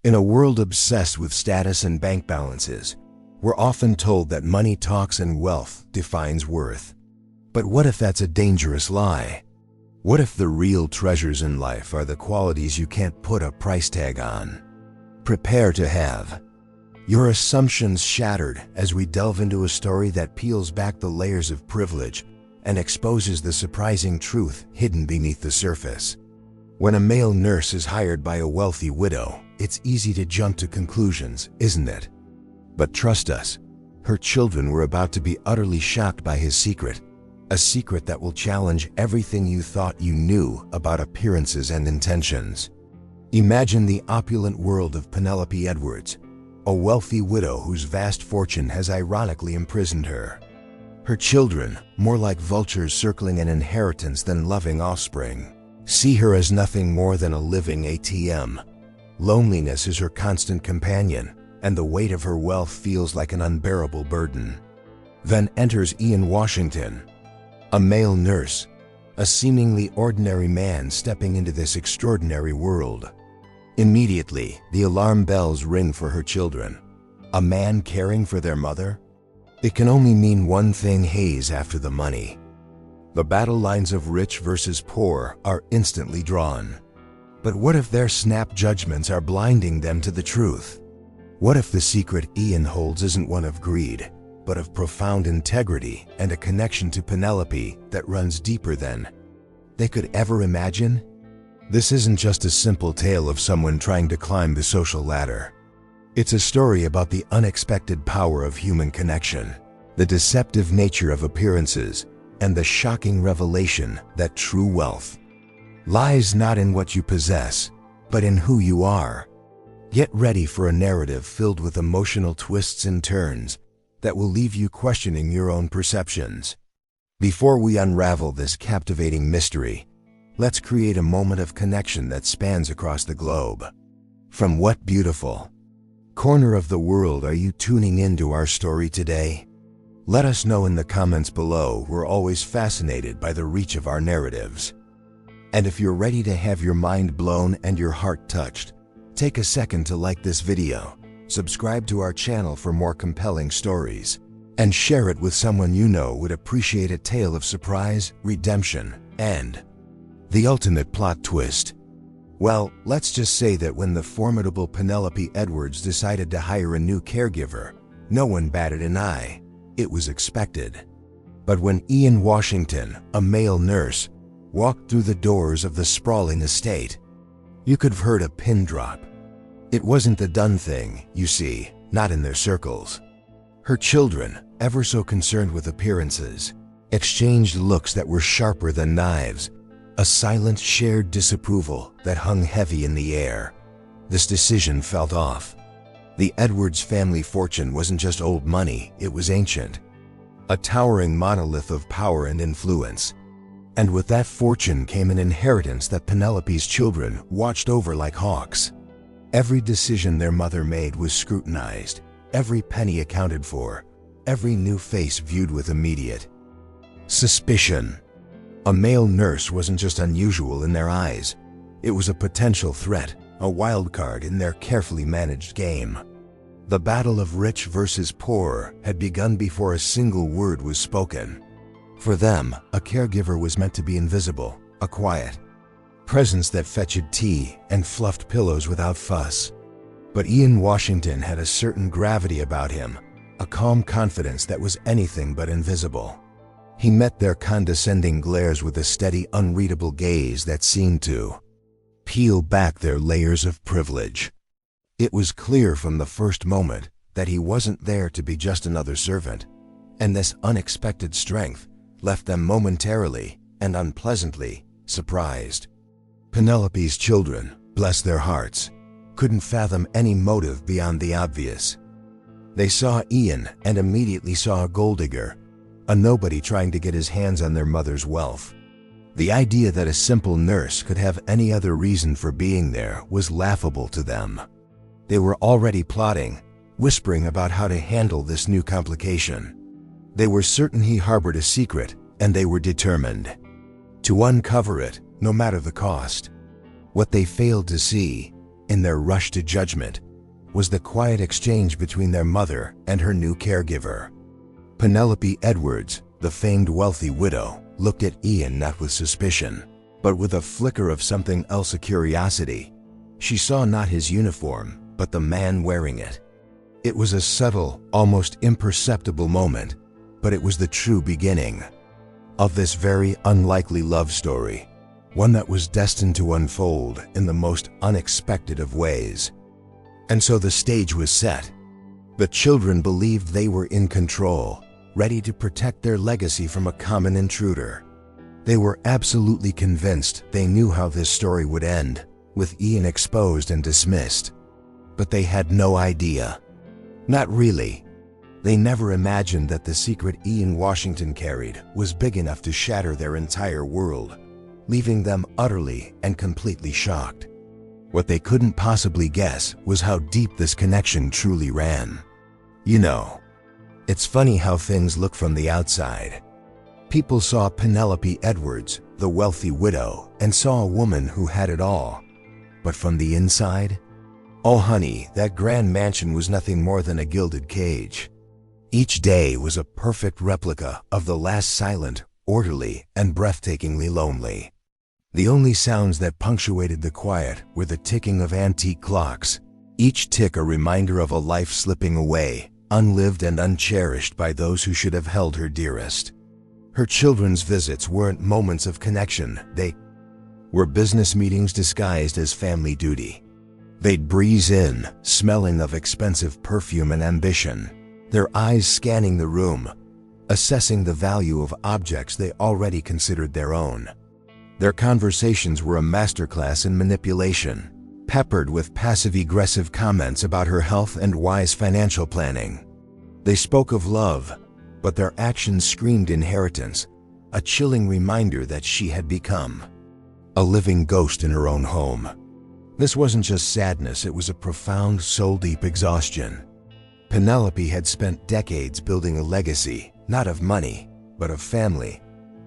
In a world obsessed with status and bank balances, we're often told that money talks and wealth defines worth. But what if that's a dangerous lie? What if the real treasures in life are the qualities you can't put a price tag on? Prepare to have your assumptions shattered as we delve into a story that peels back the layers of privilege and exposes the surprising truth hidden beneath the surface. When a male nurse is hired by a wealthy widow, it's easy to jump to conclusions, isn't it? But trust us, her children were about to be utterly shocked by his secret, a secret that will challenge everything you thought you knew about appearances and intentions. Imagine the opulent world of Penelope Edwards, a wealthy widow whose vast fortune has ironically imprisoned her. Her children, more like vultures circling an inheritance than loving offspring, see her as nothing more than a living ATM. Loneliness is her constant companion, and the weight of her wealth feels like an unbearable burden. Then enters Ian Washington, a male nurse, a seemingly ordinary man stepping into this extraordinary world. Immediately, the alarm bells ring for her children. A man caring for their mother? It can only mean one thing: haze after the money. The battle lines of rich versus poor are instantly drawn. But what if their snap judgments are blinding them to the truth? What if the secret Ian holds isn't one of greed, but of profound integrity and a connection to Penelope that runs deeper than they could ever imagine? This isn't just a simple tale of someone trying to climb the social ladder. It's a story about the unexpected power of human connection, the deceptive nature of appearances, and the shocking revelation that true wealth lies not in what you possess, but in who you are. Get ready for a narrative filled with emotional twists and turns that will leave you questioning your own perceptions. Before we unravel this captivating mystery, let's create a moment of connection that spans across the globe. From what beautiful corner of the world are you tuning into our story today? Let us know in the comments below. We're always fascinated by the reach of our narratives. And if you're ready to have your mind blown and your heart touched, take a second to like this video, subscribe to our channel for more compelling stories, and share it with someone you know would appreciate a tale of surprise, redemption, and the ultimate plot twist. Well, let's just say that when the formidable Penelope Edwards decided to hire a new caregiver, no one batted an eye. It was expected. But when Ian Washington, a male nurse, walked through the doors of the sprawling estate, you could have heard a pin drop. It wasn't the done thing, you see, not in their circles. Her children, ever so concerned with appearances, exchanged looks that were sharper than knives, a silent shared disapproval that hung heavy in the air. This decision felt off. The Edwards family fortune wasn't just old money, it was ancient, a towering monolith of power and influence. And with that fortune came an inheritance that Penelope's children watched over like hawks. Every decision their mother made was scrutinized, every penny accounted for, every new face viewed with immediate suspicion. A male nurse wasn't just unusual in their eyes, it was a potential threat, a wild card in their carefully managed game. The battle of rich versus poor had begun before a single word was spoken. For them, a caregiver was meant to be invisible, a quiet presence that fetched tea and fluffed pillows without fuss. But Ian Washington had a certain gravity about him, a calm confidence that was anything but invisible. He met their condescending glares with a steady, unreadable gaze that seemed to peel back their layers of privilege. It was clear from the first moment that he wasn't there to be just another servant, and this unexpected strength left them momentarily and unpleasantly surprised. Penelope's children, bless their hearts, couldn't fathom any motive beyond the obvious. They saw Ian and immediately saw a gold digger, a nobody trying to get his hands on their mother's wealth. The idea that a simple nurse could have any other reason for being there was laughable to them. They were already plotting, whispering about how to handle this new complication. They were certain he harbored a secret, and they were determined to uncover it, no matter the cost. What they failed to see in their rush to judgment, was the quiet exchange between their mother and her new caregiver. Penelope Edwards, the famed wealthy widow, looked at Ian not with suspicion, but with a flicker of something else, a curiosity. She saw not his uniform, but the man wearing it. It was a subtle, almost imperceptible moment, but it was the true beginning of this very unlikely love story, one that was destined to unfold in the most unexpected of ways. And so the stage was set. The children believed they were in control, ready to protect their legacy from a common intruder. They were absolutely convinced they knew how this story would end, with Ian exposed and dismissed. But they had no idea. Not really. They never imagined that the secret Ian Washington carried was big enough to shatter their entire world, leaving them utterly and completely shocked. What they couldn't possibly guess was how deep this connection truly ran. You know, it's funny how things look from the outside. People saw Penelope Edwards, the wealthy widow, and saw a woman who had it all. But from the inside, oh honey, that grand mansion was nothing more than a gilded cage. Each day was a perfect replica of the last, silent, orderly, and breathtakingly lonely. The only sounds that punctuated the quiet were the ticking of antique clocks, each tick a reminder of a life slipping away, unlived and uncherished by those who should have held her dearest. Her children's visits weren't moments of connection, they were business meetings disguised as family duty. They'd breeze in, smelling of expensive perfume and ambition, their eyes scanning the room, assessing the value of objects they already considered their own. Their conversations were a masterclass in manipulation, peppered with passive-aggressive comments about her health and wise financial planning. They spoke of love, but their actions screamed inheritance, a chilling reminder that she had become a living ghost in her own home. This wasn't just sadness, it was a profound, soul-deep exhaustion. Penelope had spent decades building a legacy, not of money, but of family,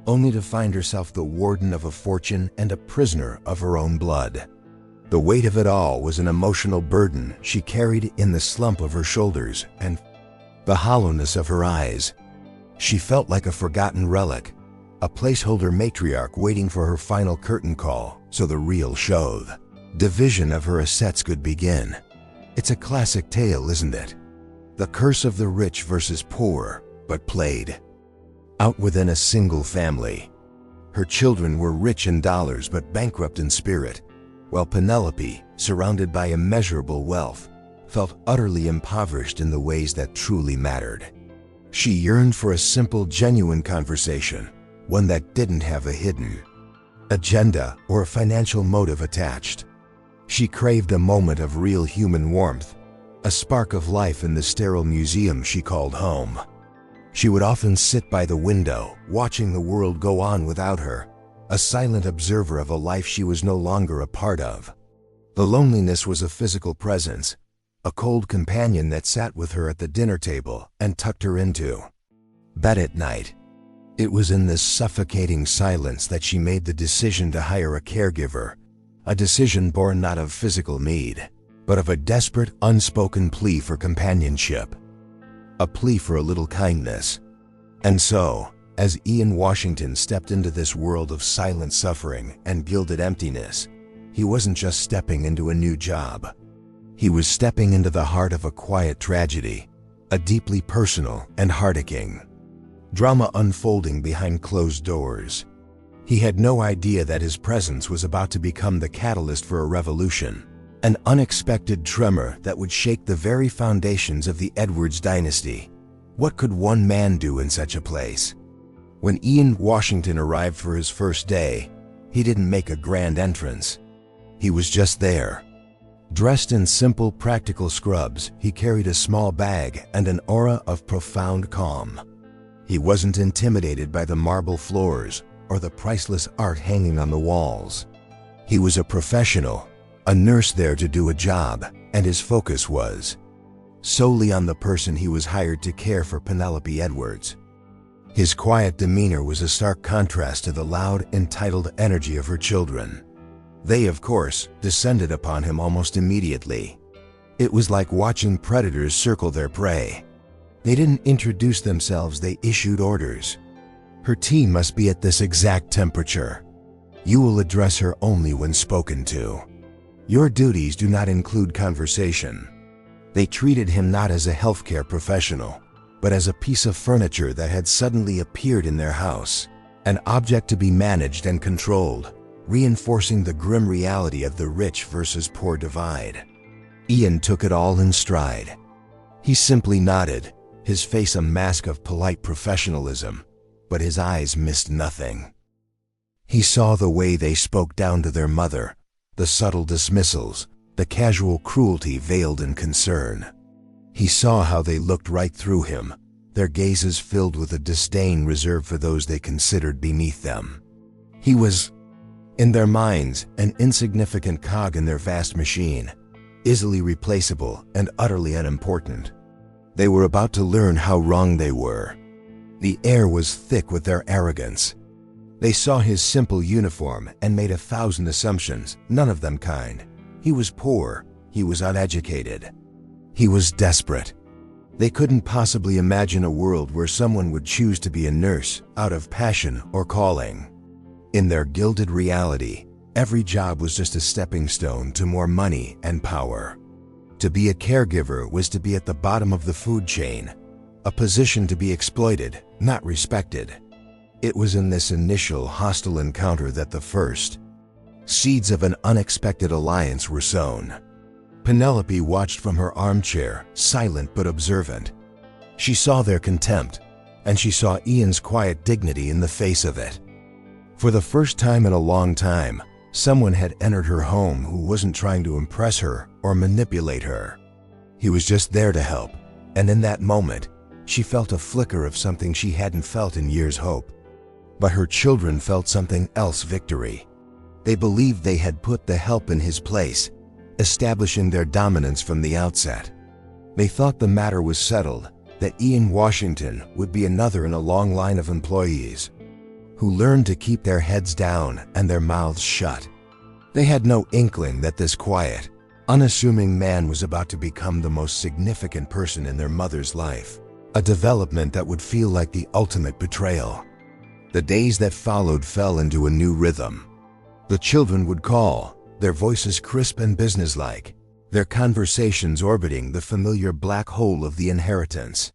only to find herself the warden of a fortune and a prisoner of her own blood. The weight of it all was an emotional burden she carried in the slump of her shoulders and the hollowness of her eyes. She felt like a forgotten relic, a placeholder matriarch waiting for her final curtain call so the real show, the division of her assets, could begin. It's a classic tale, isn't it? The curse of the rich versus poor, but played out within a single family. Her children were rich in dollars but bankrupt in spirit, while Penelope, surrounded by immeasurable wealth, felt utterly impoverished in the ways that truly mattered. She yearned for a simple, genuine conversation, one that didn't have a hidden agenda or a financial motive attached. She craved a moment of real human warmth, a spark of life in the sterile museum she called home. She would often sit by the window, watching the world go on without her, a silent observer of a life she was no longer a part of. The loneliness was a physical presence, a cold companion that sat with her at the dinner table and tucked her into bed at night. It was in this suffocating silence that she made the decision to hire a caregiver, a decision born not of physical need, but of a desperate, unspoken plea for companionship, a plea for a little kindness. And so, as Ian Washington stepped into this world of silent suffering and gilded emptiness, he wasn't just stepping into a new job. He was stepping into the heart of a quiet tragedy, a deeply personal and heart-aching drama unfolding behind closed doors. He had no idea that his presence was about to become the catalyst for a revolution, an unexpected tremor that would shake the very foundations of the Edwards dynasty. What could one man do in such a place? When Ian Washington arrived for his first day, he didn't make a grand entrance. He was just there. Dressed in simple, practical scrubs, he carried a small bag and an aura of profound calm. He wasn't intimidated by the marble floors or the priceless art hanging on the walls. He was a professional, a nurse there to do a job, and his focus was solely on the person he was hired to care for, Penelope Edwards. His quiet demeanor was a stark contrast to the loud, entitled energy of her children. They, of course, descended upon him almost immediately. It was like watching predators circle their prey. They didn't introduce themselves, they issued orders. Her tea must be at this exact temperature. You will address her only when spoken to. Your duties do not include conversation. They treated him not as a healthcare professional, but as a piece of furniture that had suddenly appeared in their house, an object to be managed and controlled, reinforcing the grim reality of the rich versus poor divide. Ian took it all in stride. He simply nodded, his face a mask of polite professionalism, but his eyes missed nothing. He saw the way they spoke down to their mother, the subtle dismissals, the casual cruelty veiled in concern. He saw how they looked right through him, their gazes filled with a disdain reserved for those they considered beneath them. He was, in their minds, an insignificant cog in their vast machine, easily replaceable and utterly unimportant. They were about to learn how wrong they were. The air was thick with their arrogance. They saw his simple uniform and made 1,000 assumptions, none of them kind. He was poor, he was uneducated, he was desperate. They couldn't possibly imagine a world where someone would choose to be a nurse out of passion or calling. In their gilded reality, every job was just a stepping stone to more money and power. To be a caregiver was to be at the bottom of the food chain, a position to be exploited, not respected. It was in this initial hostile encounter that the first seeds of an unexpected alliance were sown. Penelope watched from her armchair, silent but observant. She saw their contempt, and she saw Ian's quiet dignity in the face of it. For the first time in a long time, someone had entered her home who wasn't trying to impress her or manipulate her. He was just there to help, and in that moment, she felt a flicker of something she hadn't felt in years' hope. But her children felt something else: victory. They believed they had put the help in his place, establishing their dominance from the outset. They thought the matter was settled, that Ian Washington would be another in a long line of employees who learned to keep their heads down and their mouths shut. They had no inkling that this quiet, unassuming man was about to become the most significant person in their mother's life, a development that would feel like the ultimate betrayal. The days that followed fell into a new rhythm. The children would call, their voices crisp and businesslike, their conversations orbiting the familiar black hole of the inheritance.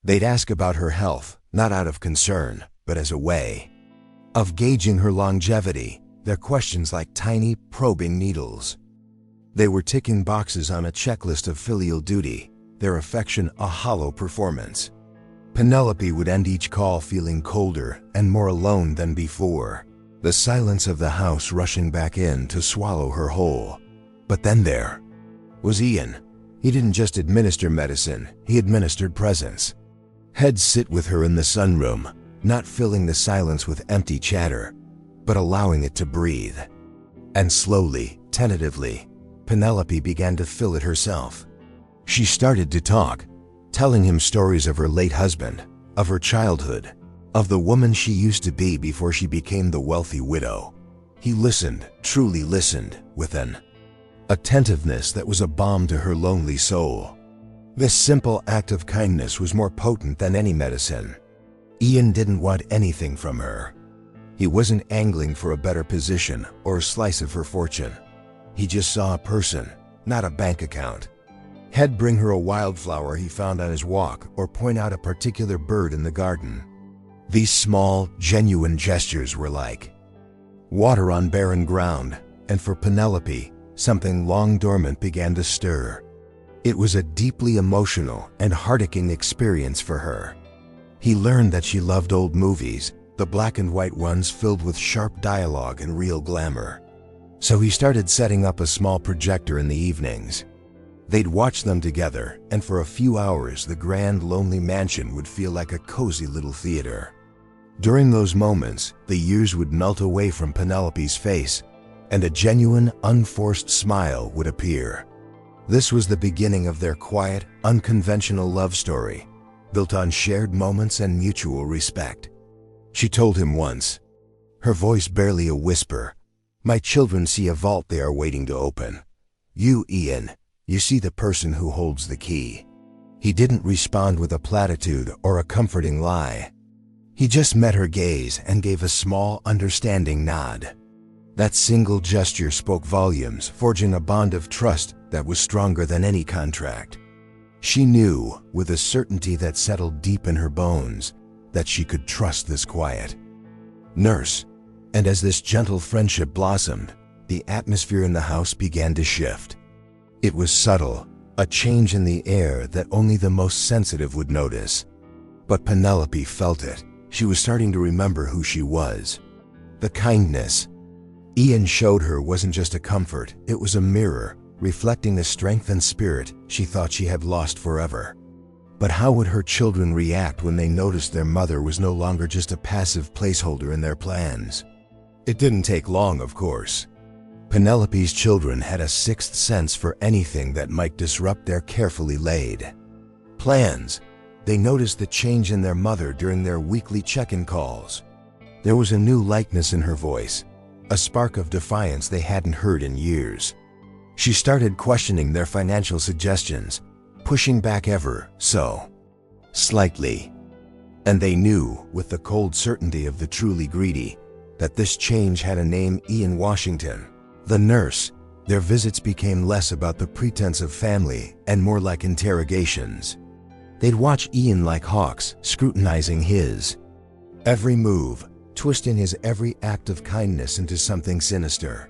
They'd ask about her health, not out of concern, but as a way of gauging her longevity, their questions like tiny, probing needles. They were ticking boxes on a checklist of filial duty, their affection a hollow performance. Penelope would end each call feeling colder and more alone than before, the silence of the house rushing back in to swallow her whole. But then there was Ian. He didn't just administer medicine, he administered presence. He'd sit with her in the sunroom, not filling the silence with empty chatter, but allowing it to breathe. And slowly, tentatively, Penelope began to fill it herself. She started to talk, telling him stories of her late husband, of her childhood, of the woman she used to be before she became the wealthy widow. He listened, truly listened, with an attentiveness that was a balm to her lonely soul. This simple act of kindness was more potent than any medicine. Ian didn't want anything from her. He wasn't angling for a better position or a slice of her fortune. He just saw a person, not a bank account. He'd bring her a wildflower he found on his walk or point out a particular bird in the garden. These small, genuine gestures were like water on barren ground, and for Penelope, something long dormant began to stir. It was a deeply emotional and heart-aching experience for her. He learned that she loved old movies, the black and white ones filled with sharp dialogue and real glamour. So he started setting up a small projector in the evenings. They'd watch them together, and for a few hours the grand, lonely mansion would feel like a cozy little theater. During those moments, the years would melt away from Penelope's face, and a genuine, unforced smile would appear. This was the beginning of their quiet, unconventional love story, built on shared moments and mutual respect. She told him once, her voice barely a whisper, My children see a vault they are waiting to open. You, Ian, you see the person who holds the key. He didn't respond with a platitude or a comforting lie. He just met her gaze and gave a small, understanding nod. That single gesture spoke volumes, forging a bond of trust that was stronger than any contract. She knew, with a certainty that settled deep in her bones, that she could trust this quiet nurse. And as this gentle friendship blossomed, the atmosphere in the house began to shift. It was subtle, a change in the air that only the most sensitive would notice. But Penelope felt it. She was starting to remember who she was. The kindness Ian showed her wasn't just a comfort, it was a mirror, reflecting the strength and spirit she thought she had lost forever. But how would her children react when they noticed their mother was no longer just a passive placeholder in their plans? It didn't take long, of course. Penelope's children had a sixth sense for anything that might disrupt their carefully laid plans. They noticed the change in their mother during their weekly check-in calls. There was a new lightness in her voice, a spark of defiance they hadn't heard in years. She started questioning their financial suggestions, pushing back ever so slightly. And they knew, with the cold certainty of the truly greedy, that this change had a name: Ian Washington. The nurse. Their visits became less about the pretense of family and more like interrogations. They'd watch Ian like hawks, scrutinizing his every move, twisting his every act of kindness into something sinister.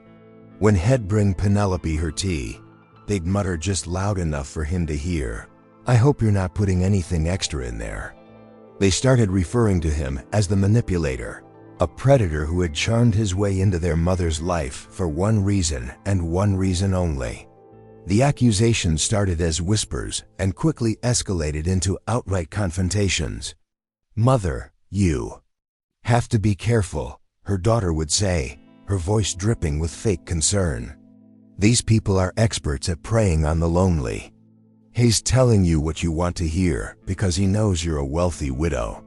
When he'd bring Penelope her tea, they'd mutter just loud enough for him to hear, "I hope you're not putting anything extra in there." They started referring to him as the manipulator, a predator who had charmed his way into their mother's life for one reason and one reason only. The accusations started as whispers and quickly escalated into outright confrontations. "Mother, you have to be careful," her daughter would say, her voice dripping with fake concern. "These people are experts at preying on the lonely. He's telling you what you want to hear because he knows you're a wealthy widow."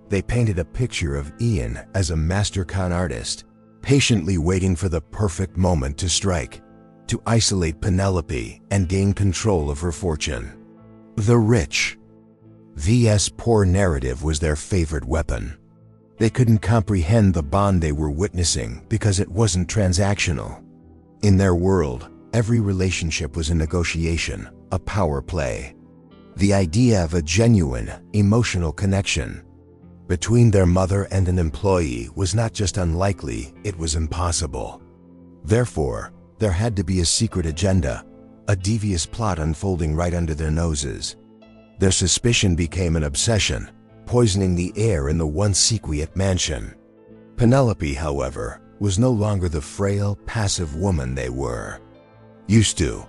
They painted a picture of Ian as a master con artist, patiently waiting for the perfect moment to strike, to isolate Penelope and gain control of her fortune. The rich vs. poor narrative was their favorite weapon. They couldn't comprehend the bond they were witnessing because it wasn't transactional. In their world, every relationship was a negotiation, a power play. The idea of a genuine, emotional connection between their mother and an employee was not just unlikely, it was impossible. Therefore, there had to be a secret agenda, a devious plot unfolding right under their noses. Their suspicion became an obsession, poisoning the air in the once sequient mansion. Penelope, however, was no longer the frail, passive woman they were used to.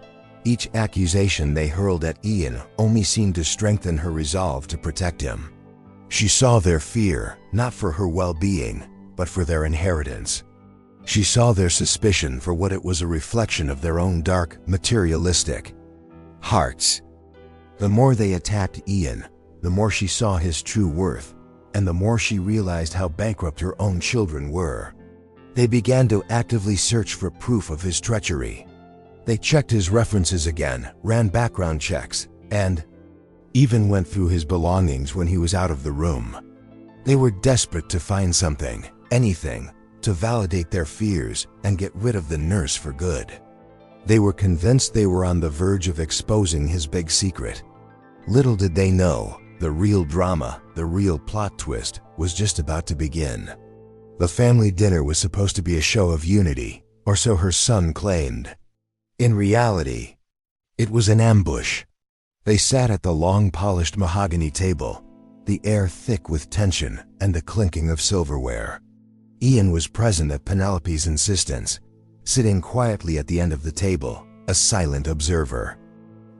Each accusation they hurled at Ian only seemed to strengthen her resolve to protect him. She saw their fear, not for her well-being, but for their inheritance. She saw their suspicion for what it was, a reflection of their own dark, materialistic hearts. The more they attacked Ian, the more she saw his true worth, and the more she realized how bankrupt her own children were. They began to actively search for proof of his treachery. They checked his references again, ran background checks, and even went through his belongings when he was out of the room. They were desperate to find something, anything, to validate their fears and get rid of the nurse for good. They were convinced they were on the verge of exposing his big secret. Little did they know, the real drama, the real plot twist, was just about to begin. The family dinner was supposed to be a show of unity, or so her son claimed. In reality, it was an ambush. They sat at the long polished mahogany table, the air thick with tension and the clinking of silverware. Ian was present at Penelope's insistence, sitting quietly at the end of the table, a silent observer.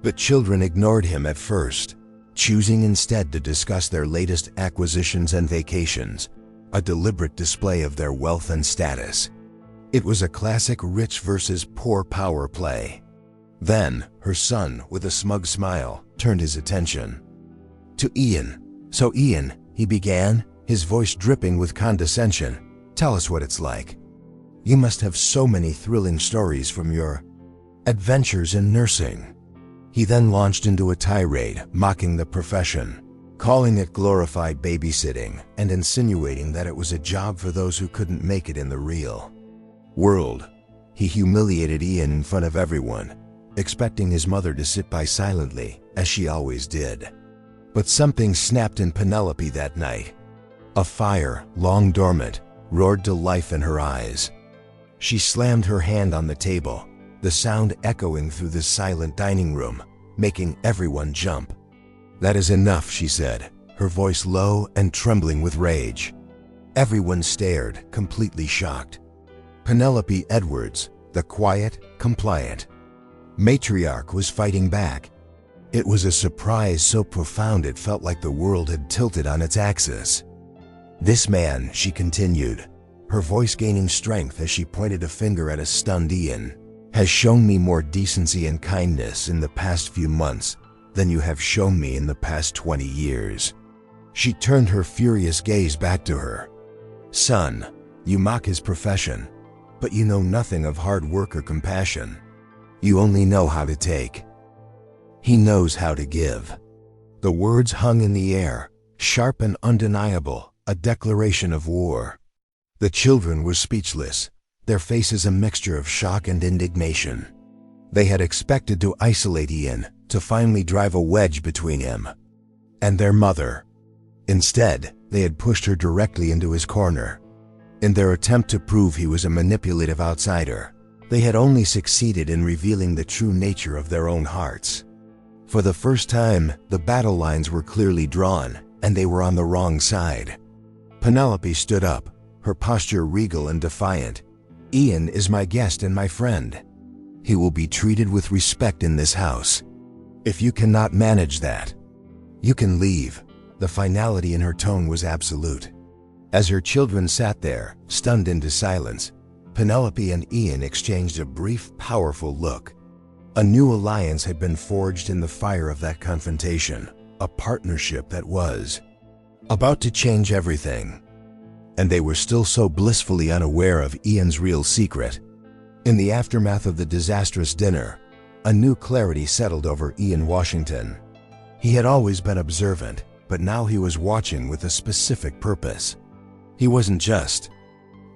The children ignored him at first, choosing instead to discuss their latest acquisitions and vacations, a deliberate display of their wealth and status. It was a classic rich versus poor power play. Then, her son, with a smug smile, turned his attention to Ian. "So Ian," he began, his voice dripping with condescension, "tell us what it's like." You must have so many thrilling stories from your adventures in nursing." He then launched into a tirade, mocking the profession, calling it glorified babysitting and insinuating that it was a job for those who couldn't make it in the real world. He humiliated Ian in front of everyone, expecting his mother to sit by silently, as she always did. But something snapped in Penelope that night. A fire, long dormant, roared to life in her eyes. She slammed her hand on the table, the sound echoing through the silent dining room, making everyone jump. "That is enough," she said, her voice low and trembling with rage. Everyone stared, completely shocked. Penelope Edwards, the quiet, compliant matriarch, was fighting back. It was a surprise so profound it felt like the world had tilted on its axis. "This man," she continued, her voice gaining strength as she pointed a finger at a stunned Ian, "has shown me more decency and kindness in the past few months than you have shown me in the past 20 years. She turned her furious gaze back to her. "Son, you mock his profession, but you know nothing of hard work or compassion. You only know how to take. He knows how to give." The words hung in the air, sharp and undeniable, a declaration of war. The children were speechless, their faces a mixture of shock and indignation. They had expected to isolate Ian, to finally drive a wedge between him and their mother. Instead, they had pushed her directly into his corner. In their attempt to prove he was a manipulative outsider, they had only succeeded in revealing the true nature of their own hearts. For the first time, the battle lines were clearly drawn, and they were on the wrong side. Penelope stood up, her posture regal and defiant. "Ian is my guest and my friend. He will be treated with respect in this house. If you cannot manage that, you can leave." The finality in her tone was absolute. As her children sat there, stunned into silence, Penelope and Ian exchanged a brief, powerful look. A new alliance had been forged in the fire of that confrontation, a partnership that was about to change everything. And they were still so blissfully unaware of Ian's real secret. In the aftermath of the disastrous dinner, a new clarity settled over Ian Washington. He had always been observant, but now he was watching with a specific purpose. He wasn't just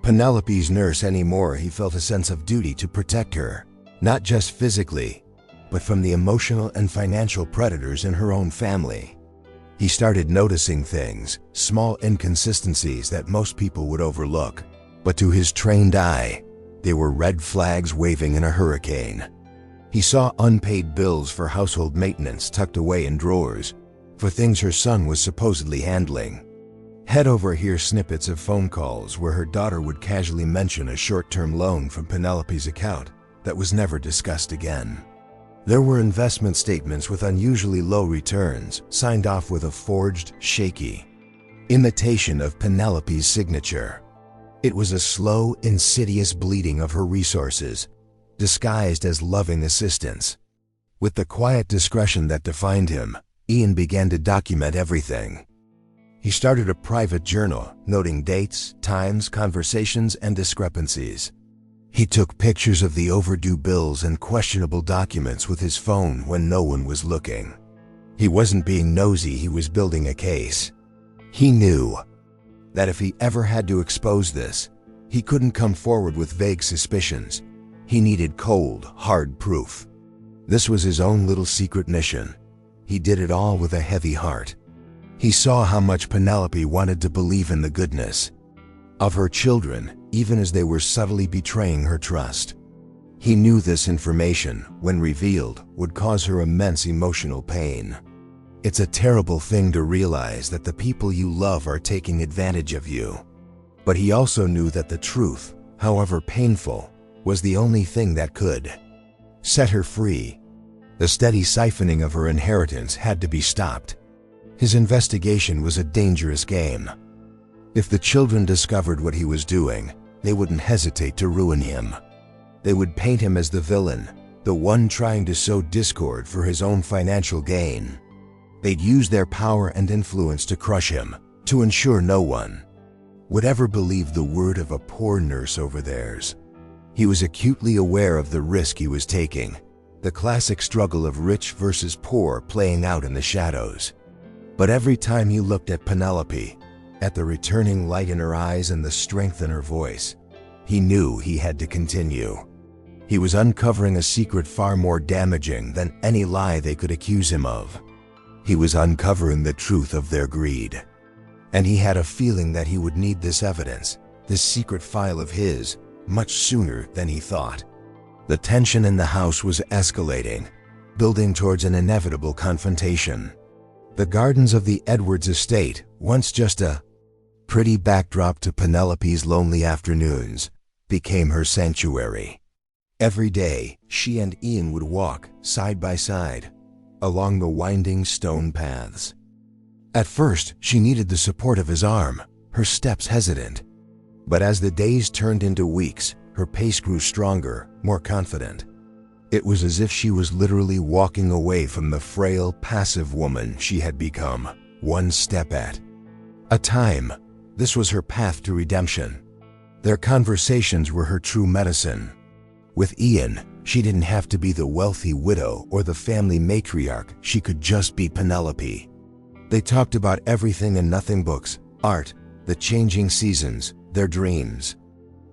Penelope's nurse anymore. He felt a sense of duty to protect her, not just physically, but from the emotional and financial predators in her own family. He started noticing things, small inconsistencies that most people would overlook, but to his trained eye, they were red flags waving in a hurricane. He saw unpaid bills for household maintenance tucked away in drawers, for things her son was supposedly handling. Head over here snippets of phone calls where her daughter would casually mention a short-term loan from Penelope's account that was never discussed again. There were investment statements with unusually low returns, signed off with a forged, shaky imitation of Penelope's signature. It was a slow, insidious bleeding of her resources, disguised as loving assistance. With the quiet discretion that defined him, Ian began to document everything. He started a private journal, noting dates, times, conversations, and discrepancies. He took pictures of the overdue bills and questionable documents with his phone when no one was looking. He wasn't being nosy, he was building a case. He knew that if he ever had to expose this, he couldn't come forward with vague suspicions. He needed cold, hard proof. This was his own little secret mission. He did it all with a heavy heart. He saw how much Penelope wanted to believe in the goodness of her children, even as they were subtly betraying her trust. He knew this information, when revealed, would cause her immense emotional pain. It's a terrible thing to realize that the people you love are taking advantage of you. But he also knew that the truth, however painful, was the only thing that could set her free. The steady siphoning of her inheritance had to be stopped. His investigation was a dangerous game. If the children discovered what he was doing, they wouldn't hesitate to ruin him. They would paint him as the villain, the one trying to sow discord for his own financial gain. They'd use their power and influence to crush him, to ensure no one would ever believe the word of a poor nurse over theirs. He was acutely aware of the risk he was taking, the classic struggle of rich versus poor playing out in the shadows. But every time he looked at Penelope, at the returning light in her eyes and the strength in her voice, he knew he had to continue. He was uncovering a secret far more damaging than any lie they could accuse him of. He was uncovering the truth of their greed. And he had a feeling that he would need this evidence, this secret file of his, much sooner than he thought. The tension in the house was escalating, building towards an inevitable confrontation. The gardens of the Edwards estate, once just a pretty backdrop to Penelope's lonely afternoons, became her sanctuary. Every day, she and Ian would walk, side by side, along the winding stone paths. At first, she needed the support of his arm, her steps hesitant. But as the days turned into weeks, her pace grew stronger, more confident. It was as if she was literally walking away from the frail, passive woman she had become, one step at a time. This was her path to redemption. Their conversations were her true medicine. With Ian, she didn't have to be the wealthy widow or the family matriarch, she could just be Penelope. They talked about everything and nothing: books, art, the changing seasons, their dreams.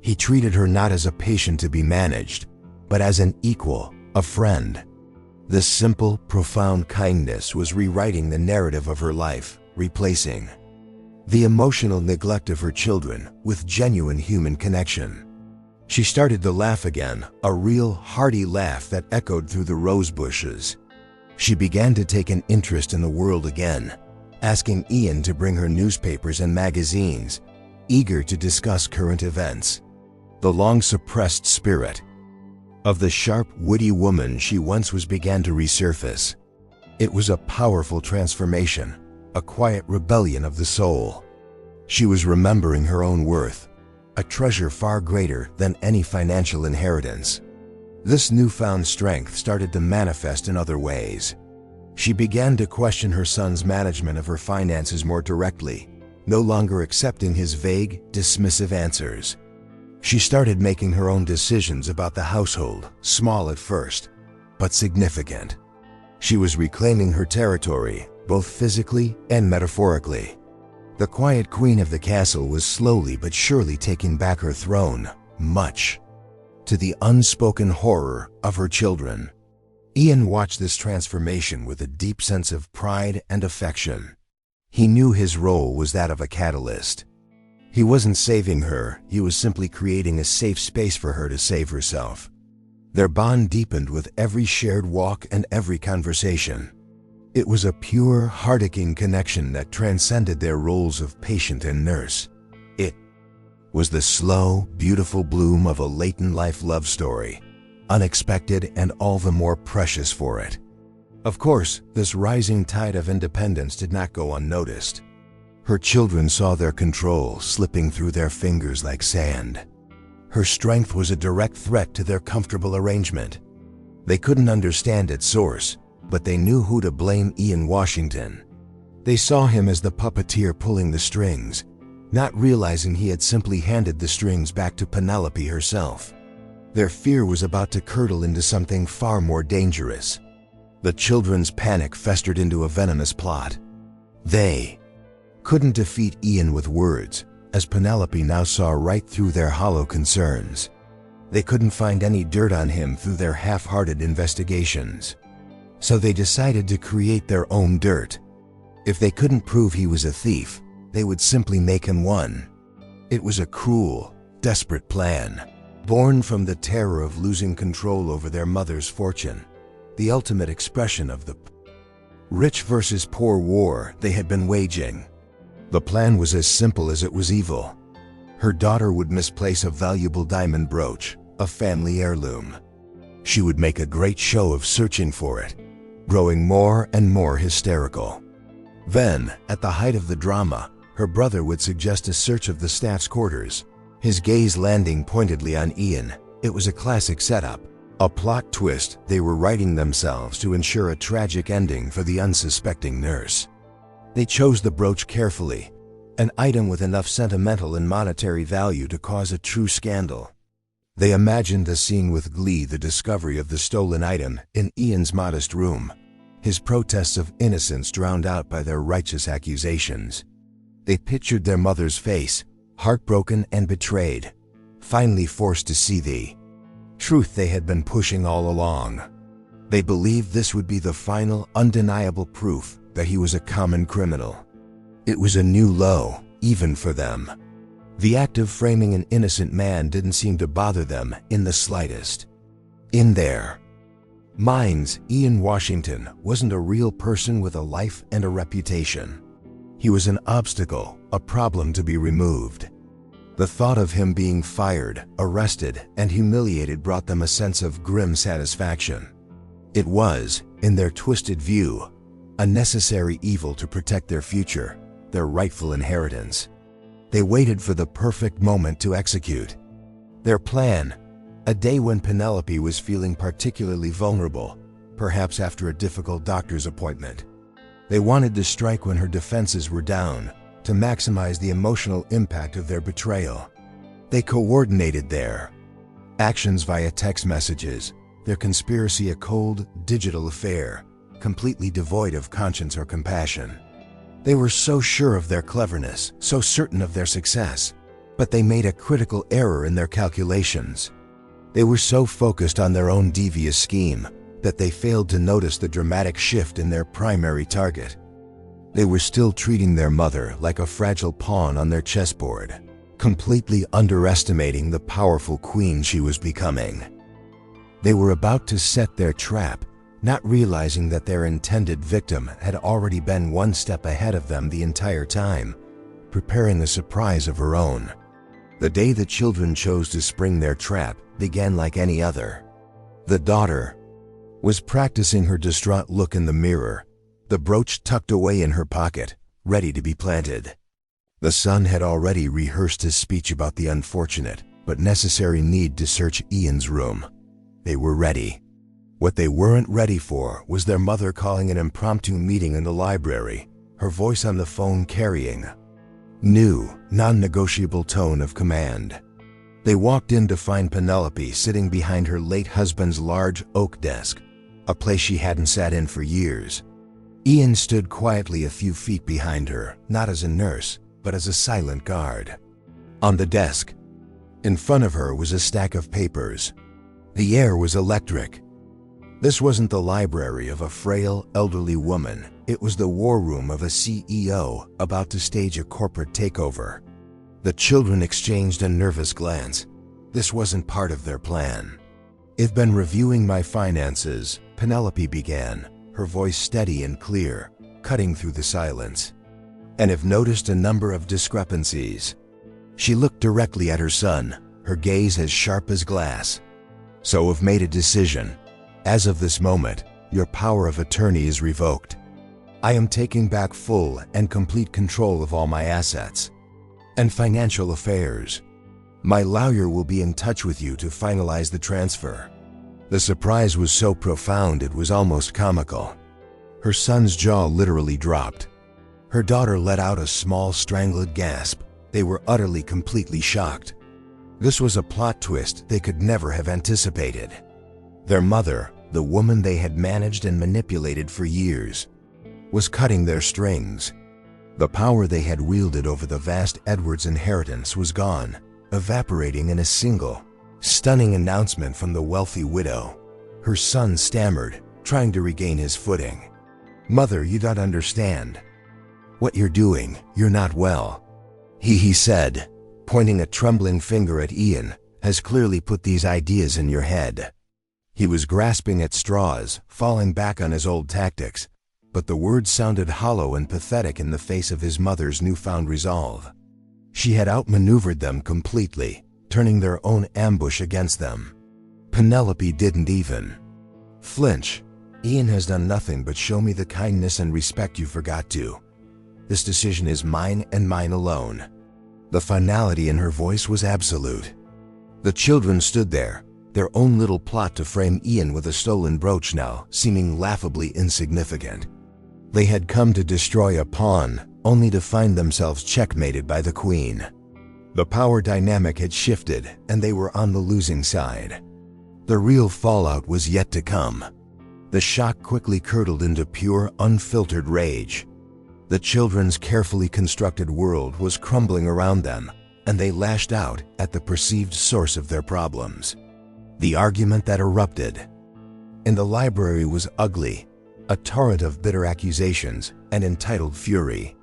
He treated her not as a patient to be managed, but as an equal, a friend. This simple, profound kindness was rewriting the narrative of her life, replacing the emotional neglect of her children with genuine human connection. She started to laugh again, a real, hearty laugh that echoed through the rose bushes. She began to take an interest in the world again, asking Ian to bring her newspapers and magazines, eager to discuss current events. The long-suppressed spirit of the sharp, witty woman she once was began to resurface. It was a powerful transformation, a quiet rebellion of the soul. She was remembering her own worth, a treasure far greater than any financial inheritance. This newfound strength started to manifest in other ways. She began to question her son's management of her finances more directly, no longer accepting his vague, dismissive answers. She started making her own decisions about the household, small at first, but significant. She was reclaiming her territory, both physically and metaphorically. The quiet queen of the castle was slowly but surely taking back her throne, much to the unspoken horror of her children. Ian watched this transformation with a deep sense of pride and affection. He knew his role was that of a catalyst. He wasn't saving her, he was simply creating a safe space for her to save herself. Their bond deepened with every shared walk and every conversation. It was a pure, heart-aching connection that transcended their roles of patient and nurse. It was the slow, beautiful bloom of a late-in-life love story, unexpected and all the more precious for it. Of course, this rising tide of independence did not go unnoticed. Her children saw their control slipping through their fingers like sand. Her strength was a direct threat to their comfortable arrangement. They couldn't understand its source, but they knew who to blame: Ian Washington. They saw him as the puppeteer pulling the strings, not realizing he had simply handed the strings back to Penelope herself. Their fear was about to curdle into something far more dangerous. The children's panic festered into a venomous plot. They couldn't defeat Ian with words, as Penelope now saw right through their hollow concerns. They couldn't find any dirt on him through their half-hearted investigations. So they decided to create their own dirt. If they couldn't prove he was a thief, they would simply make him one. It was a cruel, desperate plan, born from the terror of losing control over their mother's fortune, the ultimate expression of the rich versus poor war they had been waging. The plan was as simple as it was evil. Her daughter would misplace a valuable diamond brooch, a family heirloom. She would make a great show of searching for it, growing more and more hysterical. Then, at the height of the drama, her brother would suggest a search of the staff's quarters, his gaze landing pointedly on Ian. It was a classic setup, a plot twist they were writing themselves to ensure a tragic ending for the unsuspecting nurse. They chose the brooch carefully, an item with enough sentimental and monetary value to cause a true scandal. They imagined the scene with glee, the discovery of the stolen item in Ian's modest room, his protests of innocence drowned out by their righteous accusations. They pictured their mother's face, heartbroken and betrayed, finally forced to see the truth they had been pushing all along. They believed this would be the final, undeniable proof that he was a common criminal. It was a new low, even for them. The act of framing an innocent man didn't seem to bother them in the slightest. In their minds, Ian Washington wasn't a real person with a life and a reputation. He was an obstacle, a problem to be removed. The thought of him being fired, arrested, and humiliated brought them a sense of grim satisfaction. It was, in their twisted view, a necessary evil to protect their future, their rightful inheritance. They waited for the perfect moment to execute their plan, a day when Penelope was feeling particularly vulnerable, perhaps after a difficult doctor's appointment. They wanted to strike when her defenses were down, to maximize the emotional impact of their betrayal. They coordinated their actions via text messages, their conspiracy a cold, digital affair, completely devoid of conscience or compassion. They were so sure of their cleverness, so certain of their success, but they made a critical error in their calculations. They were so focused on their own devious scheme that they failed to notice the dramatic shift in their primary target. They were still treating their mother like a fragile pawn on their chessboard, completely underestimating the powerful queen she was becoming. They were about to set their trap, not realizing that their intended victim had already been one step ahead of them the entire time, preparing a surprise of her own. The day the children chose to spring their trap began like any other. The daughter was practicing her distraught look in the mirror, the brooch tucked away in her pocket, ready to be planted. The son had already rehearsed his speech about the unfortunate but necessary need to search Ian's room. They were ready. What they weren't ready for was their mother calling an impromptu meeting in the library, her voice on the phone carrying new, non-negotiable tone of command. They walked in to find Penelope sitting behind her late husband's large oak desk, a place she hadn't sat in for years. Ian stood quietly a few feet behind her, not as a nurse, but as a silent guard. On the desk, in front of her, was a stack of papers. The air was electric. This wasn't the library of a frail, elderly woman. It was the war room of a CEO about to stage a corporate takeover. The children exchanged a nervous glance. This wasn't part of their plan. "I've been reviewing my finances," Penelope began, her voice steady and clear, cutting through the silence. "And have noticed a number of discrepancies." She looked directly at her son, her gaze as sharp as glass. "So I've made a decision. As of this moment, your power of attorney is revoked. I am taking back full and complete control of all my assets and financial affairs. My lawyer will be in touch with you to finalize the transfer." The surprise was so profound it was almost comical. Her son's jaw literally dropped. Her daughter let out a small, strangled gasp. They were utterly, completely shocked. This was a plot twist they could never have anticipated. Their mother, the woman they had managed and manipulated for years, was cutting their strings. The power they had wielded over the vast Edwards inheritance was gone, evaporating in a single, stunning announcement from the wealthy widow. Her son stammered, trying to regain his footing. "Mother, you don't understand what you're doing. You're not well." He said, pointing a trembling finger at Ian, "has clearly put these ideas in your head." He was grasping at straws, falling back on his old tactics, but the words sounded hollow and pathetic in the face of his mother's newfound resolve. She had outmaneuvered them completely, turning their own ambush against them. Penelope didn't even flinch. "Ian has done nothing but show me the kindness and respect you forgot to. This decision is mine and mine alone." The finality in her voice was absolute. The children stood there, their own little plot to frame Ian with a stolen brooch now seeming laughably insignificant. They had come to destroy a pawn, only to find themselves checkmated by the queen. The power dynamic had shifted, and they were on the losing side. The real fallout was yet to come. The shock quickly curdled into pure, unfiltered rage. The children's carefully constructed world was crumbling around them, and they lashed out at the perceived source of their problems. The argument that erupted in the library was ugly, a torrent of bitter accusations and entitled fury.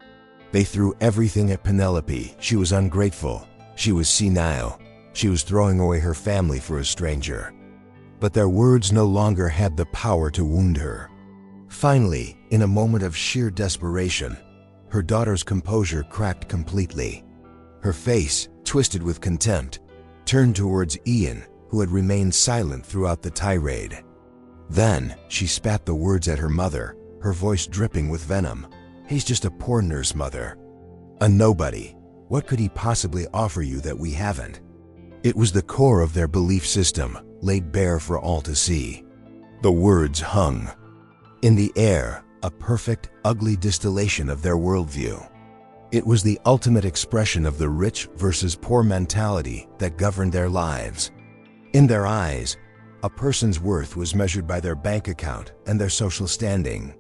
They threw everything at Penelope. She was ungrateful, she was senile, she was throwing away her family for a stranger. But their words no longer had the power to wound her. Finally, in a moment of sheer desperation, her daughter's composure cracked completely. Her face, twisted with contempt, turned towards Ian, who had remained silent throughout the tirade. Then, she spat the words at her mother, her voice dripping with venom. "He's just a poor nurse, Mother. A nobody. What could he possibly offer you that we haven't?" It was the core of their belief system, laid bare for all to see. The words hung in the air, a perfect, ugly distillation of their worldview. It was the ultimate expression of the rich versus poor mentality that governed their lives. In their eyes, a person's worth was measured by their bank account and their social standing.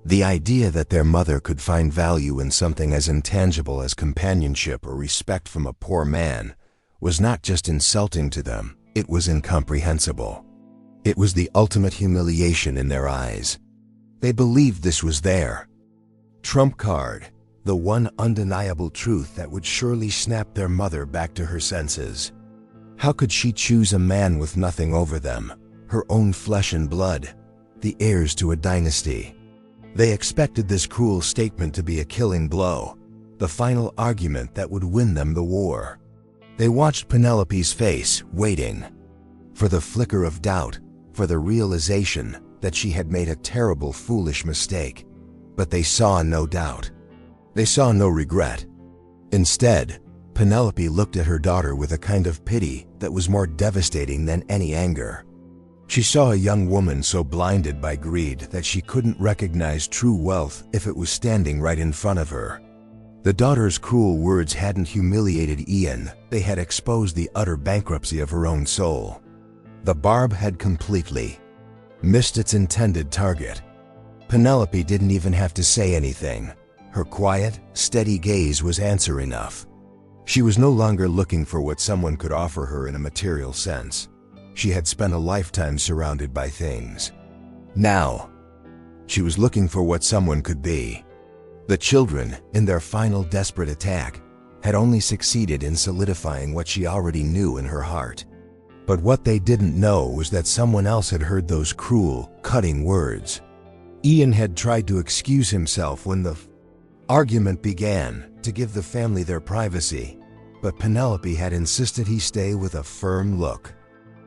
The idea that their mother could find value in something as intangible as companionship or respect from a poor man was not just insulting to them, it was incomprehensible. It was the ultimate humiliation in their eyes. They believed this was their trump card, the one undeniable truth that would surely snap their mother back to her senses. How could she choose a man with nothing over them, her own flesh and blood, the heirs to a dynasty? They expected this cruel statement to be a killing blow, the final argument that would win them the war. They watched Penelope's face, waiting for the flicker of doubt, for the realization that she had made a terrible, foolish mistake. But they saw no doubt. They saw no regret. Instead, Penelope looked at her daughter with a kind of pity that was more devastating than any anger. She saw a young woman so blinded by greed that she couldn't recognize true wealth if it was standing right in front of her. The daughter's cruel words hadn't humiliated Ian, they had exposed the utter bankruptcy of her own soul. The barb had completely missed its intended target. Penelope didn't even have to say anything. Her quiet, steady gaze was answer enough. She was no longer looking for what someone could offer her in a material sense. She had spent a lifetime surrounded by things. Now, she was looking for what someone could be. The children, in their final desperate attack, had only succeeded in solidifying what she already knew in her heart. But what they didn't know was that someone else had heard those cruel, cutting words. Ian had tried to excuse himself when the argument began, to give the family their privacy, but Penelope had insisted he stay with a firm look.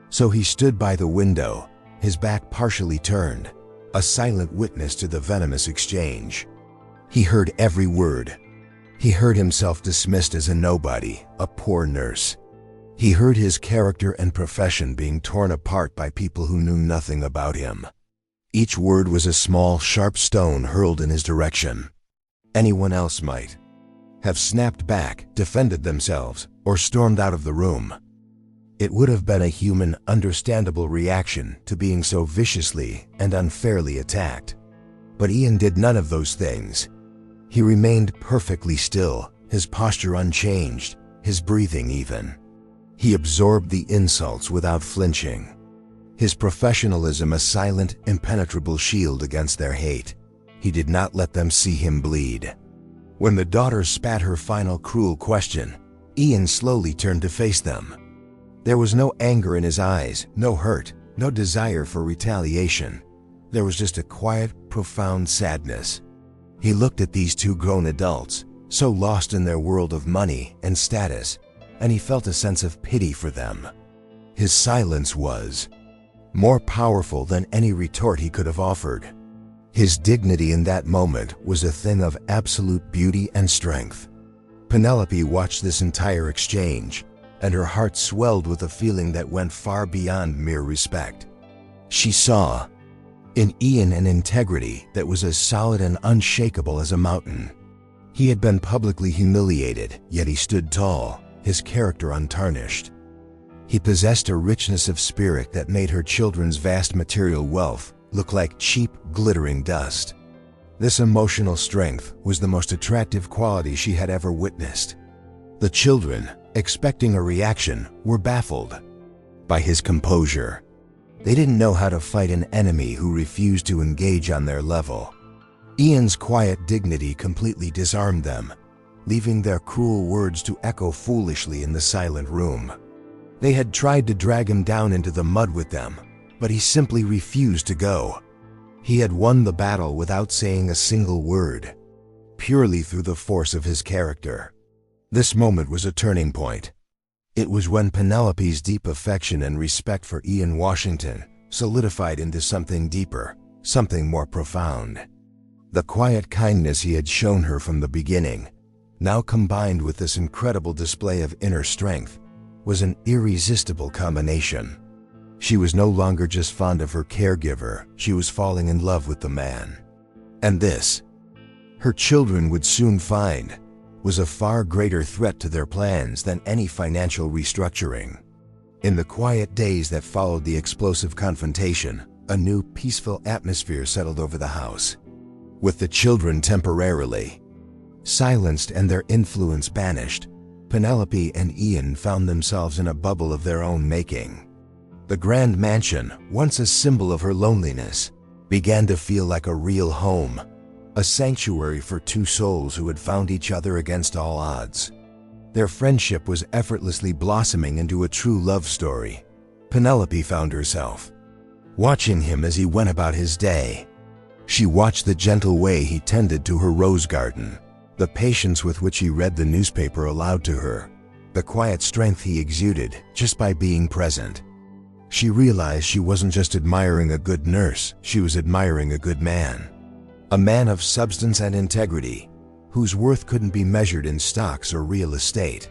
So he stood by the window, his back partially turned, a silent witness to the venomous exchange. He heard every word. He heard himself dismissed as a nobody, a poor nurse. He heard his character and profession being torn apart by people who knew nothing about him. Each word was a small, sharp stone hurled in his direction. Anyone else might have snapped back, defended themselves, or stormed out of the room. It would have been a human, understandable reaction to being so viciously and unfairly attacked. But Ian did none of those things. He remained perfectly still, his posture unchanged, his breathing even. He absorbed the insults without flinching, his professionalism a silent, impenetrable shield against their hate. He did not let them see him bleed. When the daughter spat her final cruel question, Ian slowly turned to face them. There was no anger in his eyes, no hurt, no desire for retaliation. There was just a quiet, profound sadness. He looked at these two grown adults, so lost in their world of money and status, and he felt a sense of pity for them. His silence was more powerful than any retort he could have offered. His dignity in that moment was a thing of absolute beauty and strength. Penelope watched this entire exchange, and her heart swelled with a feeling that went far beyond mere respect. She saw in Ian an integrity that was as solid and unshakable as a mountain. He had been publicly humiliated, yet he stood tall, his character untarnished. He possessed a richness of spirit that made her children's vast material wealth look like cheap, glittering dust. This emotional strength was the most attractive quality she had ever witnessed. The children, expecting a reaction, were baffled by his composure. They didn't know how to fight an enemy who refused to engage on their level. Ian's quiet dignity completely disarmed them, leaving their cruel words to echo foolishly in the silent room. They had tried to drag him down into the mud with them, but he simply refused to go. He had won the battle without saying a single word, purely through the force of his character. This moment was a turning point. It was when Penelope's deep affection and respect for Ian Washington solidified into something deeper, something more profound. The quiet kindness he had shown her from the beginning, now combined with this incredible display of inner strength, was an irresistible combination. She was no longer just fond of her caregiver, she was falling in love with the man. And this, her children would soon find, was a far greater threat to their plans than any financial restructuring. In the quiet days that followed the explosive confrontation, a new peaceful atmosphere settled over the house. With the children temporarily silenced and their influence banished, Penelope and Ian found themselves in a bubble of their own making. The grand mansion, once a symbol of her loneliness, began to feel like a real home, a sanctuary for two souls who had found each other against all odds. Their friendship was effortlessly blossoming into a true love story. Penelope found herself watching him as he went about his day. She watched the gentle way he tended to her rose garden, the patience with which he read the newspaper aloud to her, the quiet strength he exuded just by being present. She realized she wasn't just admiring a good nurse, she was admiring a good man. A man of substance and integrity, whose worth couldn't be measured in stocks or real estate.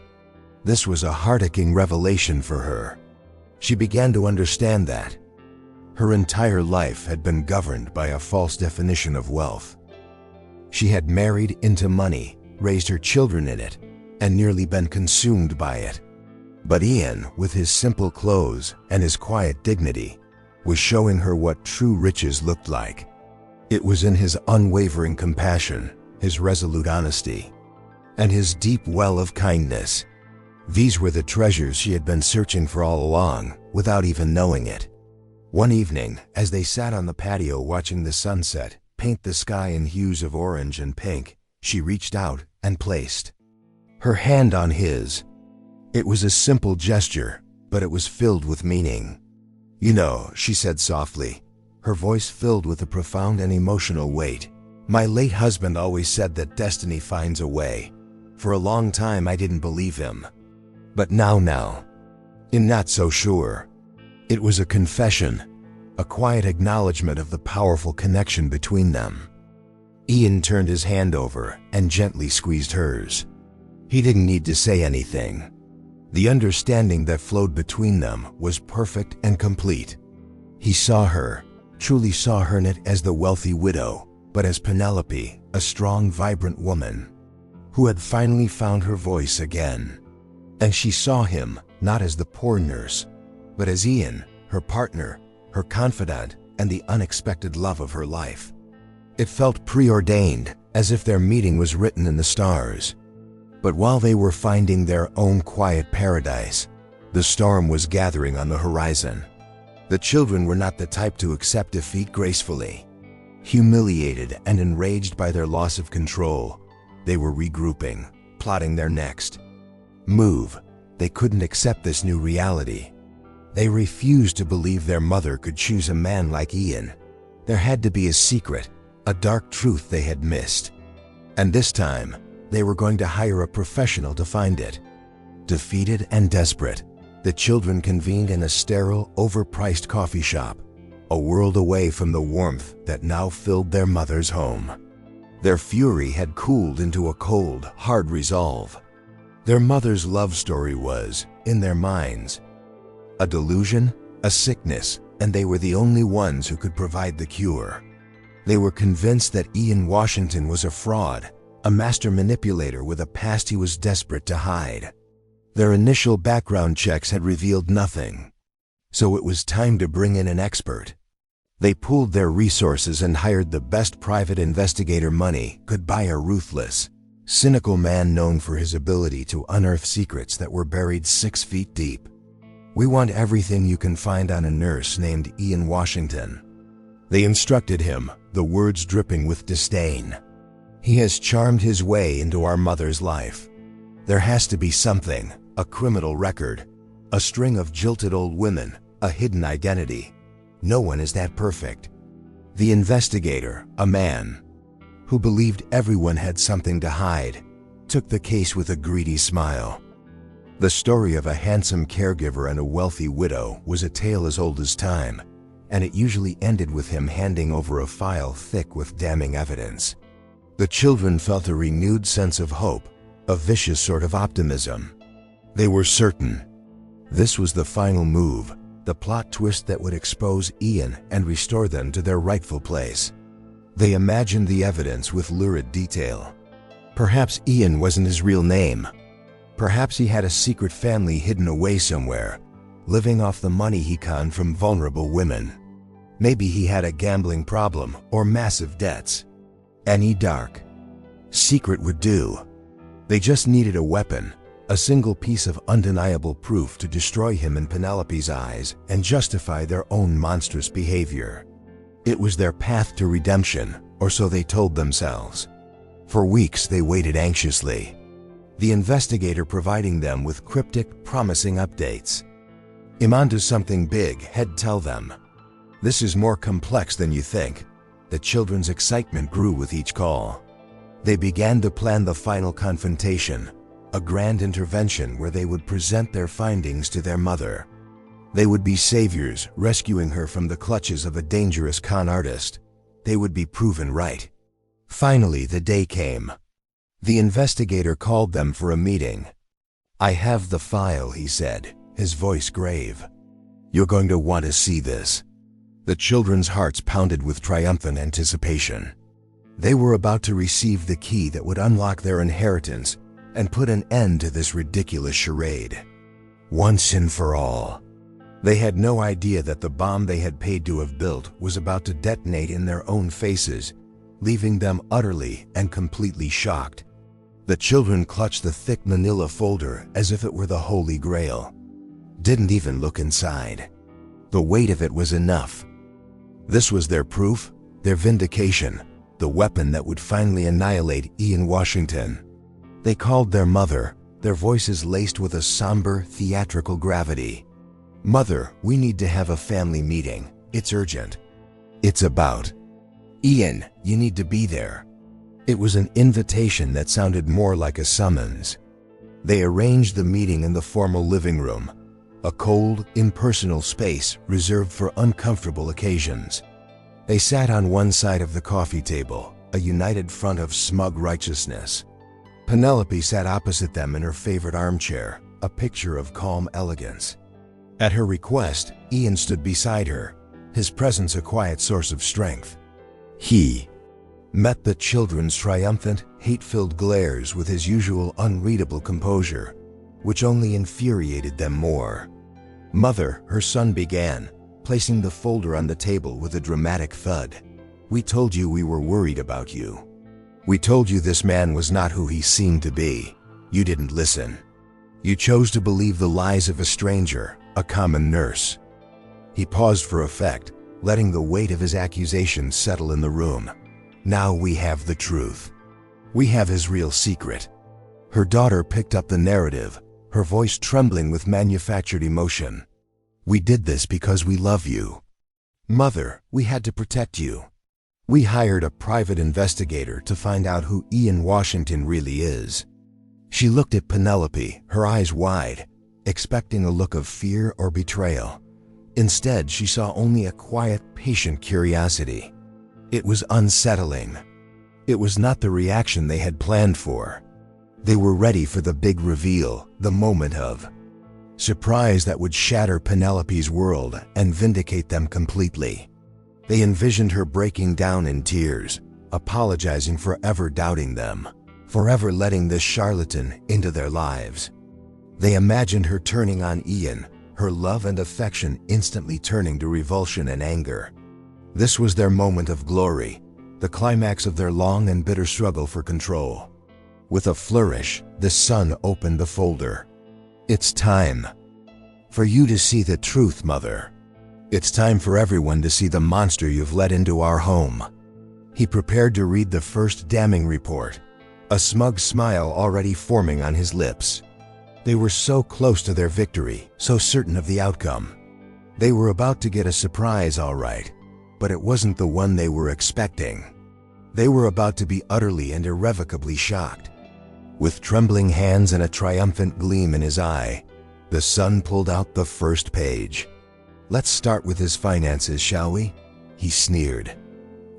This was a heart-aching revelation for her. She began to understand that her entire life had been governed by a false definition of wealth. She had married into money, raised her children in it, and nearly been consumed by it. But Ian, with his simple clothes and his quiet dignity, was showing her what true riches looked like. It was in his unwavering compassion, his resolute honesty, and his deep well of kindness. These were the treasures she had been searching for all along, without even knowing it. One evening, as they sat on the patio watching the sunset paint the sky in hues of orange and pink, she reached out and placed her hand on his. It was a simple gesture, but it was filled with meaning. "You know," she said softly, her voice filled with a profound and emotional weight, "my late husband always said that destiny finds a way. For a long time I didn't believe him. But now, I'm not so sure." It was a confession, a quiet acknowledgement of the powerful connection between them. Ian turned his hand over and gently squeezed hers. He didn't need to say anything. The understanding that flowed between them was perfect and complete. He saw her, truly saw her not as the wealthy widow, but as Penelope, a strong, vibrant woman, who had finally found her voice again. And she saw him not as the poor nurse, but as Ian, her partner, her confidant, and the unexpected love of her life. It felt preordained, as if their meeting was written in the stars. But while they were finding their own quiet paradise, the storm was gathering on the horizon. The children were not the type to accept defeat gracefully. Humiliated and enraged by their loss of control, they were regrouping, plotting their next move. They couldn't accept this new reality. They refused to believe their mother could choose a man like Ian. There had to be a secret, a dark truth they had missed. And this time, they were going to hire a professional to find it. Defeated and desperate, the children convened in a sterile, overpriced coffee shop, a world away from the warmth that now filled their mother's home. Their fury had cooled into a cold, hard resolve. Their mother's love story was, in their minds, a delusion, a sickness, and they were the only ones who could provide the cure. They were convinced that Ian Washington was a fraud, a master manipulator with a past he was desperate to hide. Their initial background checks had revealed nothing, so it was time to bring in an expert. They pooled their resources and hired the best private investigator money could buy, a ruthless, cynical man known for his ability to unearth secrets that were buried 6 feet deep. "We want everything you can find on a nurse named Ian Washington," they instructed him, the words dripping with disdain. "He has charmed his way into our mother's life. There has to be something, a criminal record, a string of jilted old women, a hidden identity. No one is that perfect." The investigator, a man who believed everyone had something to hide, took the case with a greedy smile. The story of a handsome caregiver and a wealthy widow was a tale as old as time, and it usually ended with him handing over a file thick with damning evidence. The children felt a renewed sense of hope, a vicious sort of optimism. They were certain this was the final move, the plot twist that would expose Ian and restore them to their rightful place. They imagined the evidence with lurid detail. Perhaps Ian wasn't his real name. Perhaps he had a secret family hidden away somewhere, living off the money he conned from vulnerable women. Maybe he had a gambling problem or massive debts. Any dark secret would do. They just needed a weapon, a single piece of undeniable proof to destroy him in Penelope's eyes and justify their own monstrous behavior. It was their path to redemption, or so they told themselves. For weeks they waited anxiously, the investigator providing them with cryptic, promising updates. "I'm onto something big," he'd tell them. "This is more complex than you think." The children's excitement grew with each call. They began to plan the final confrontation, a grand intervention where they would present their findings to their mother. They would be saviors, rescuing her from the clutches of a dangerous con artist. They would be proven right. Finally, the day came. The investigator called them for a meeting. "I have the file," he said, his voice grave. "You're going to want to see this." The children's hearts pounded with triumphant anticipation. They were about to receive the key that would unlock their inheritance and put an end to this ridiculous charade. Once and for all. They had no idea that the bomb they had paid to have built was about to detonate in their own faces, leaving them utterly and completely shocked. The children clutched the thick manila folder as if it were the Holy Grail. Didn't even look inside. The weight of it was enough. This was their proof, their vindication, the weapon that would finally annihilate Ian Washington. They called their mother, their voices laced with a somber, theatrical gravity. "Mother, we need to have a family meeting. It's urgent. It's about Ian. You need to be there." It was an invitation that sounded more like a summons. They arranged the meeting in the formal living room, a cold, impersonal space reserved for uncomfortable occasions. They sat on one side of the coffee table, a united front of smug righteousness. Penelope sat opposite them in her favorite armchair, a picture of calm elegance. At her request, Ian stood beside her, his presence a quiet source of strength. He met the children's triumphant, hate-filled glares with his usual unreadable composure, which only infuriated them more. "Mother," her son began, placing the folder on the table with a dramatic thud. "We told you we were worried about you. We told you this man was not who he seemed to be. You didn't listen. You chose to believe the lies of a stranger, a common nurse." He paused for effect, letting the weight of his accusations settle in the room. "Now we have the truth. We have his real secret." Her daughter picked up the narrative, her voice trembling with manufactured emotion. "We did this because we love you. Mother, we had to protect you. We hired a private investigator to find out who Ian Washington really is." She looked at Penelope, her eyes wide, expecting a look of fear or betrayal. Instead, she saw only a quiet, patient curiosity. It was unsettling. It was not the reaction they had planned for. They were ready for the big reveal, the moment of surprise that would shatter Penelope's world and vindicate them completely. They envisioned her breaking down in tears, apologizing for ever doubting them. forever letting this charlatan into their lives. They imagined her turning on Ian, her love and affection instantly turning to revulsion and anger. This was their moment of glory, the climax of their long and bitter struggle for control. With a flourish, the son opened the folder. "It's time for you to see the truth, Mother. It's time for everyone to see the monster you've let into our home." He prepared to read the first damning report, a smug smile already forming on his lips. They were so close to their victory, so certain of the outcome. They were about to get a surprise, all right, but it wasn't the one they were expecting. They were about to be utterly and irrevocably shocked. With trembling hands and a triumphant gleam in his eye, the son pulled out the first page. "Let's start with his finances, shall we?" he sneered.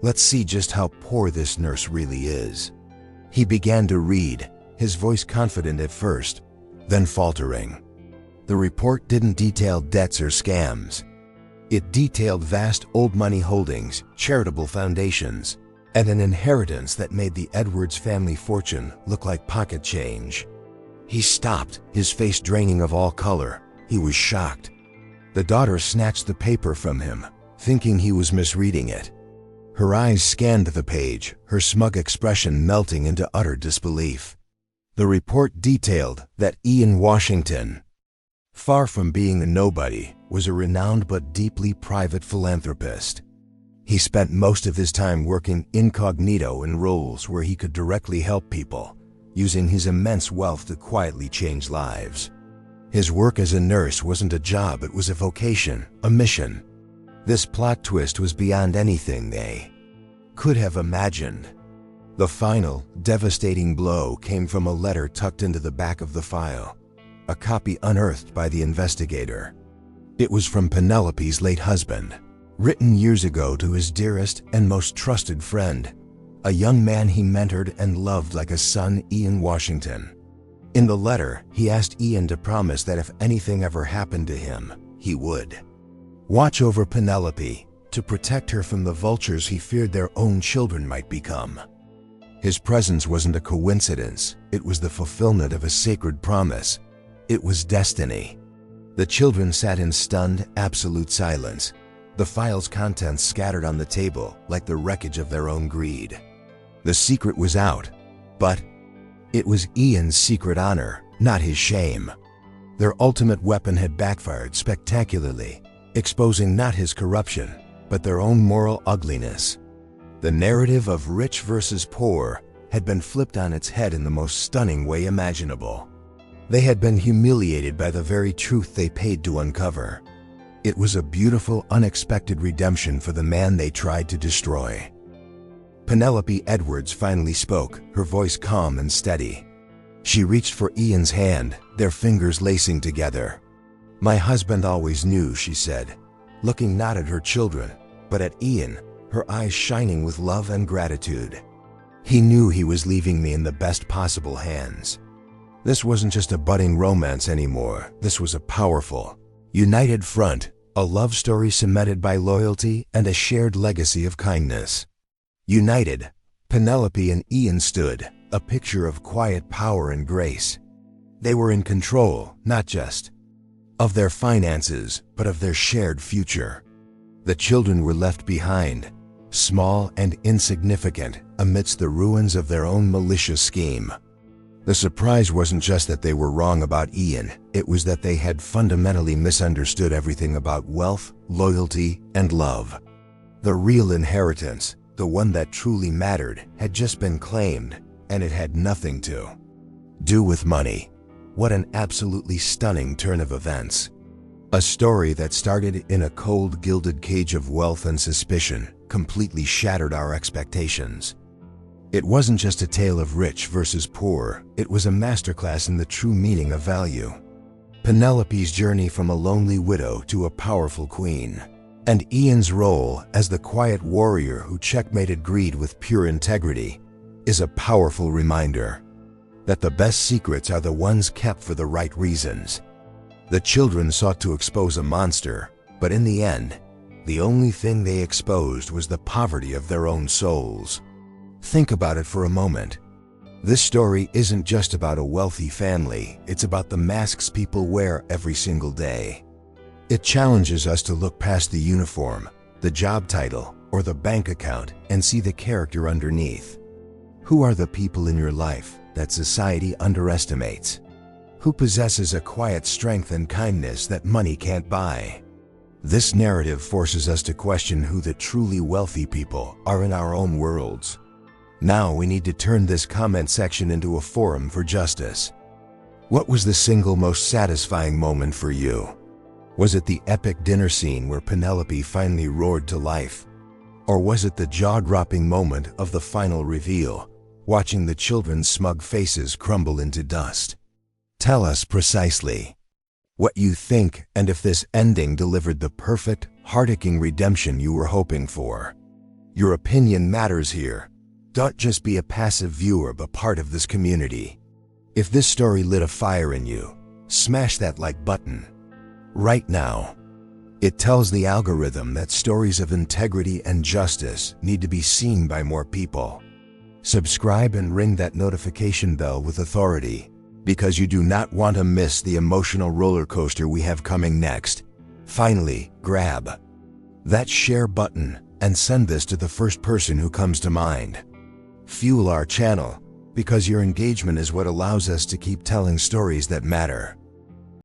"Let's see just how poor this nurse really is." He began to read, his voice confident at first, then faltering. The report didn't detail debts or scams. It detailed vast old money holdings, charitable foundations, and an inheritance that made the Edwards family fortune look like pocket change. He stopped, his face draining of all color. He was shocked. The daughter snatched the paper from him, thinking he was misreading it. Her eyes scanned the page, her smug expression melting into utter disbelief. The report detailed that Ian Washington, far from being a nobody, was a renowned but deeply private philanthropist. He spent most of his time working incognito in roles where he could directly help people, using his immense wealth to quietly change lives. His work as a nurse wasn't a job, it was a vocation, a mission. This plot twist was beyond anything they could have imagined. The final, devastating blow came from a letter tucked into the back of the file, a copy unearthed by the investigator. It was from Penelope's late husband, written years ago to his dearest and most trusted friend, a young man he mentored and loved like a son, Ian Washington. In the letter, he asked Ian to promise that if anything ever happened to him, he would watch over Penelope, to protect her from the vultures he feared their own children might become. His presence wasn't a coincidence, it was the fulfillment of a sacred promise. It was destiny. The children sat in stunned, absolute silence, the file's contents scattered on the table like the wreckage of their own greed. The secret was out, but it was Ian's secret honor, not his shame. Their ultimate weapon had backfired spectacularly, exposing not his corruption, but their own moral ugliness. The narrative of rich versus poor had been flipped on its head in the most stunning way imaginable. They had been humiliated by the very truth they paid to uncover. It was a beautiful, unexpected redemption for the man they tried to destroy. Penelope Edwards finally spoke, her voice calm and steady. She reached for Ian's hand, their fingers lacing together. "My husband always knew," she said, looking not at her children, but at Ian, her eyes shining with love and gratitude. "He knew he was leaving me in the best possible hands. This wasn't just a budding romance anymore, this was a powerful, united front, a love story cemented by loyalty and a shared legacy of kindness." United, Penelope and Ian stood, a picture of quiet power and grace. They were in control, not just of their finances, but of their shared future. The children were left behind, small and insignificant, amidst the ruins of their own malicious scheme. The surprise wasn't just that they were wrong about Ian, it was that they had fundamentally misunderstood everything about wealth, loyalty, and love. The real inheritance, the one that truly mattered, had just been claimed, and it had nothing to do with money. What an absolutely stunning turn of events. A story that started in a cold, gilded cage of wealth and suspicion completely shattered our expectations. It wasn't just a tale of rich versus poor, it was a masterclass in the true meaning of value. Penelope's journey from a lonely widow to a powerful queen, and Ian's role as the quiet warrior who checkmated greed with pure integrity, is a powerful reminder that the best secrets are the ones kept for the right reasons. The children sought to expose a monster, but in the end, the only thing they exposed was the poverty of their own souls. Think about it for a moment. This story isn't just about a wealthy family, it's about the masks people wear every single day. It challenges us to look past the uniform, the job title, or the bank account and see the character underneath. Who are the people in your life that society underestimates? Who possesses a quiet strength and kindness that money can't buy? This narrative forces us to question who the truly wealthy people are in our own worlds. Now we need to turn this comment section into a forum for justice. What was the single most satisfying moment for you? Was it the epic dinner scene where Penelope finally roared to life? Or was it the jaw-dropping moment of the final reveal, watching the children's smug faces crumble into dust? Tell us precisely what you think and if this ending delivered the perfect, heart-aching redemption you were hoping for. Your opinion matters here. Don't just be a passive viewer but part of this community. If this story lit a fire in you, smash that like button right now. It tells the algorithm that stories of integrity and justice need to be seen by more people. Subscribe and ring that notification bell with authority, because you do not want to miss the emotional roller coaster we have coming next. Finally, grab that share button and send this to the first person who comes to mind. Fuel our channel, because your engagement is what allows us to keep telling stories that matter.